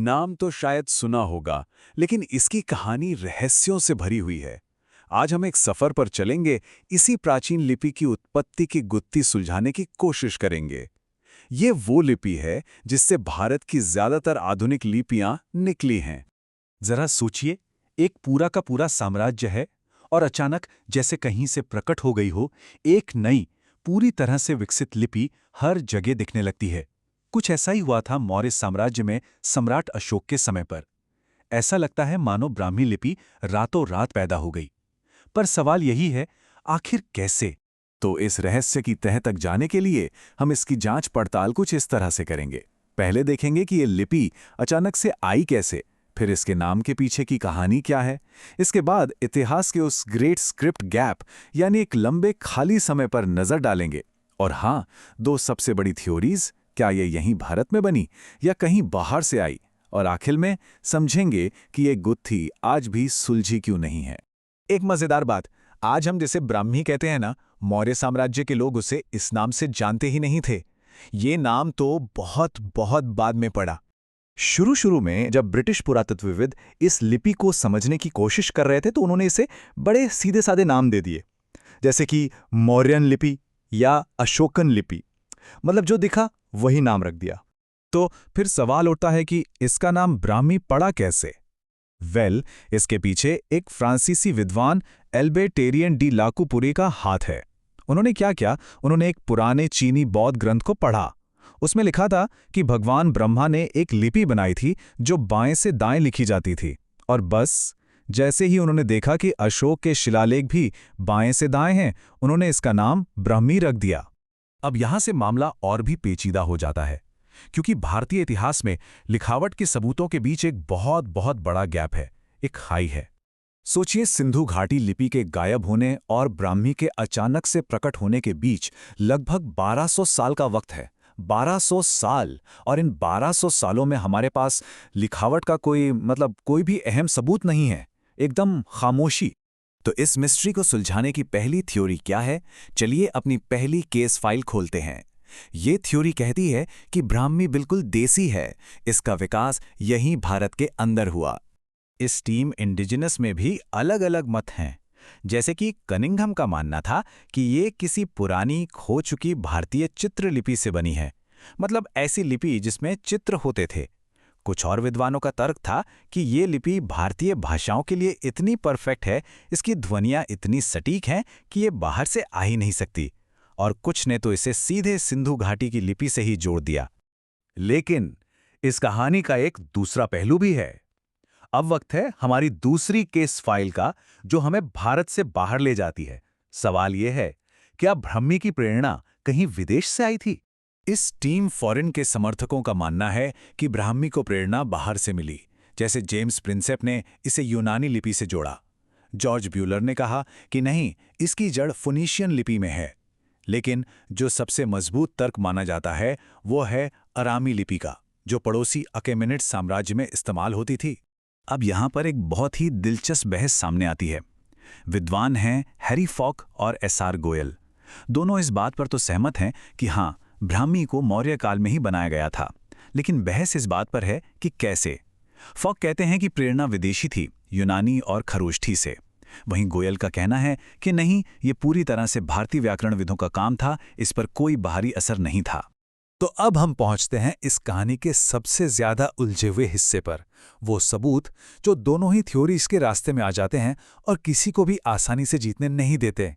नाम तो शायद सुना होगा, लेकिन इसकी कहानी रहस्यों से भरी हुई है। आज हम एक सफर पर चलेंगे, इसी प्राचीन लिपि की उत्पत्ति की गुत्थी सुलझाने की कोशिश करेंगे। ये वो लिपि है जिससे भारत की ज्यादातर आधुनिक लिपियां निकली हैं। जरा सोचिए, एक पूरा का पूरा साम्राज्य है और अचानक जैसे कहीं से प्रकट हो गई हो एक नई, पूरी तरह से विकसित लिपि हर जगह दिखने लगती है। कुछ ऐसा ही हुआ था मौर्य साम्राज्य में सम्राट अशोक के समय पर। ऐसा लगता है मानो ब्राह्मी लिपि रातों रात पैदा हो गई। पर सवाल यही है, आखिर कैसे? तो इस रहस्य की तह तक जाने के लिए हम इसकी जांच पड़ताल कुछ इस तरह से करेंगे। पहले देखेंगे कि ये लिपि अचानक से आई कैसे, फिर इसके नाम के पीछे की कहानी क्या है। इसके बाद इतिहास के उस ग्रेट स्क्रिप्ट गैप यानी एक लंबे खाली समय पर नजर डालेंगे। और हाँ, दो सबसे बड़ी थ्योरीज, क्या ये यहीं भारत में बनी या कहीं बाहर से आई, और आखिर में समझेंगे कि ये गुत्थी आज भी सुलझी क्यों नहीं है। एक मजेदार बात, आज हम जिसे ब्राह्मी कहते हैं ना, मौर्य साम्राज्य के लोग उसे इस नाम से जानते ही नहीं थे। ये नाम तो बहुत बहुत बाद में पड़ा। शुरू शुरू में जब ब्रिटिश पुरातत्वविद इस लिपि को समझने की कोशिश कर रहे थे तो उन्होंने इसे बड़े सीधे साधे नाम दे दिए, जैसे कि मौर्यन लिपि या अशोकन लिपि। मतलब जो दिखा वही नाम रख दिया। तो फिर सवाल उठता है कि इसका नाम ब्राह्मी पड़ा कैसे? इसके पीछे एक फ्रांसीसी विद्वान एल्बर्टेरियन डी लाकूपुरी का हाथ है। उन्होंने क्या किया, उन्होंने एक पुराने चीनी बौद्ध ग्रंथ को पढ़ा। उसमें लिखा था कि भगवान ब्रह्मा ने एक लिपि बनाई थी जो बाएं से दाएं लिखी जाती थी। और बस जैसे ही उन्होंने देखा कि अशोक के शिलालेख भी बाएं से दाएं हैं, उन्होंने इसका नाम ब्राह्मी रख दिया। अब यहां से मामला और भी पेचीदा हो जाता है, क्योंकि भारतीय इतिहास में लिखावट के सबूतों के बीच एक बहुत बहुत बड़ा गैप है, एक खाई है। सोचिए, सिंधु घाटी लिपि के गायब होने और ब्राह्मी के अचानक से प्रकट होने के बीच लगभग 1200 साल का वक्त है। 1200 साल, और इन 1200 सालों में हमारे पास लिखावट का कोई भी अहम सबूत नहीं है, एकदम खामोशी। तो इस मिस्ट्री को सुलझाने की पहली थ्योरी क्या है? चलिए अपनी पहली केस फाइल खोलते हैं। ये थ्योरी कहती है कि ब्राह्मी बिल्कुल देसी है, इसका विकास यहीं भारत के अंदर हुआ। इस टीम इंडिजिनस में भी अलग अलग मत हैं। जैसे कि कनिंघम का मानना था कि ये किसी पुरानी खो चुकी भारतीय चित्रलिपि से बनी है, मतलब ऐसी लिपि जिसमें चित्र होते थे। कुछ और विद्वानों का तर्क था कि ये लिपि भारतीय भाषाओं के लिए इतनी परफेक्ट है, इसकी ध्वनियां इतनी सटीक हैं कि ये बाहर से आ ही नहीं सकती। और कुछ ने तो इसे सीधे सिंधु घाटी की लिपि से ही जोड़ दिया। लेकिन इस कहानी का एक दूसरा पहलू भी है। अब वक्त है हमारी दूसरी केस फाइल का, जो हमें भारत से बाहर ले जाती है। सवाल यह है, क्या ब्राह्मी की प्रेरणा कहीं विदेश से आई थी? इस टीम फॉरेन के समर्थकों का मानना है कि ब्राह्मी को प्रेरणा बाहर से मिली, जैसे जेम्स प्रिंसेप ने इसे यूनानी लिपि से जोड़ा। जॉर्ज ब्यूलर ने कहा कि नहीं, इसकी जड़ फोनीशियन लिपि में है। लेकिन जो सबसे मजबूत तर्क माना जाता है वो है अरामी लिपि का, जो पड़ोसी अकेमेनिड साम्राज्य में इस्तेमाल होती थी। अब यहाँ पर एक बहुत ही दिलचस्प बहस सामने आती है। विद्वान हैं हैरी फॉक और एसआर गोयल। दोनों इस बात पर तो सहमत हैं कि हाँ, ब्राह्मी को मौर्य काल में ही बनाया गया था, लेकिन बहस इस बात पर है कि कैसे। फॉक कहते हैं कि प्रेरणा विदेशी थी, यूनानी और खरोष्ठी से। वहीं गोयल का कहना है कि नहीं, ये पूरी तरह से भारतीय व्याकरणविदों का काम था, इस पर कोई बाहरी असर नहीं था। तो अब हम पहुंचते हैं इस कहानी के सबसे ज्यादा उलझे हुए हिस्से पर, वो सबूत जो दोनों ही थ्योरीज के रास्ते में आ जाते हैं और किसी को भी आसानी से जीतने नहीं देते।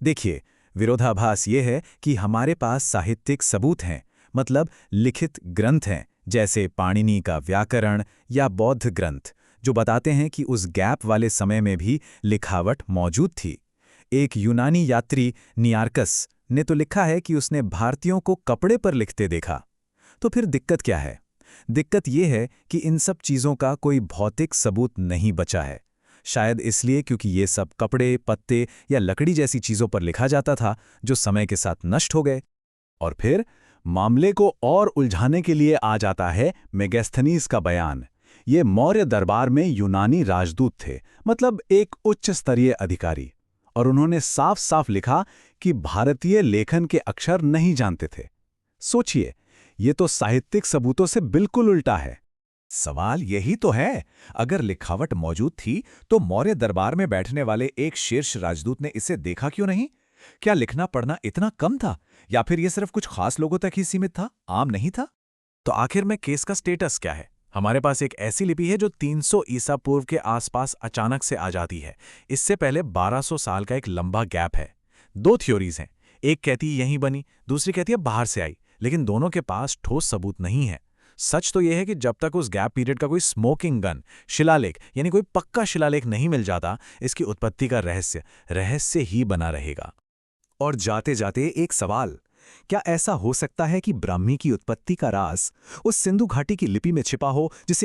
देखिए, विरोधाभास ये है कि हमारे पास साहित्यिक सबूत हैं, मतलब लिखित ग्रंथ हैं, जैसे पाणिनि का व्याकरण या बौद्ध ग्रंथ, जो बताते हैं कि उस गैप वाले समय में भी लिखावट मौजूद थी। एक यूनानी यात्री नियार्कस ने तो लिखा है कि उसने भारतीयों को कपड़े पर लिखते देखा। तो फिर दिक्कत क्या है? दिक्कत यह है कि इन सब चीज़ों का कोई भौतिक सबूत नहीं बचा है। शायद इसलिए क्योंकि ये सब कपड़े, पत्ते या लकड़ी जैसी चीज़ों पर लिखा जाता था, जो समय के साथ नष्ट हो गए। और फिर मामले को और उलझाने के लिए आ जाता है मेगास्थनीज का बयान। ये मौर्य दरबार में यूनानी राजदूत थे, मतलब एक उच्च स्तरीय अधिकारी, और उन्होंने साफ साफ लिखा कि भारतीय लेखन के अक्षर नहीं जानते थे। सोचिए, ये तो साहित्यिक सबूतों से बिल्कुल उल्टा है। सवाल यही तो है। अगर लिखावट मौजूद थी तो मौर्य दरबार में बैठने वाले एक शीर्ष राजदूत ने इसे देखा क्यों नहीं? क्या लिखना पढ़ना इतना कम था, या फिर यह सिर्फ कुछ खास लोगों तक ही सीमित था, आम नहीं था? तो आखिर में केस का स्टेटस क्या है? हमारे पास एक ऐसी लिपि है जो 300 ईसा पूर्व के आसपास अचानक से आ जाती है। इससे पहले 1200 साल का एक लंबा गैप है। दो थ्योरीज हैं, एक कहती है यहीं बनी, दूसरी कहती है बाहर से आई, लेकिन दोनों के पास ठोस सबूत नहीं है। सच तो यह है कि जब तक उस गैप पीरियड का कोई स्मोकिंग गन, शिलालेख यानी कोई पक्का शिलालेख नहीं मिल जाता, इसकी उत्पत्ति का रहस्य ही बना रहेगा। और जाते जाते एक सवाल, क्या ऐसा हो सकता है कि ब्राह्मी की उत्पत्ति का राज उस सिंधु घाटी की लिपि में छिपा हो जिसे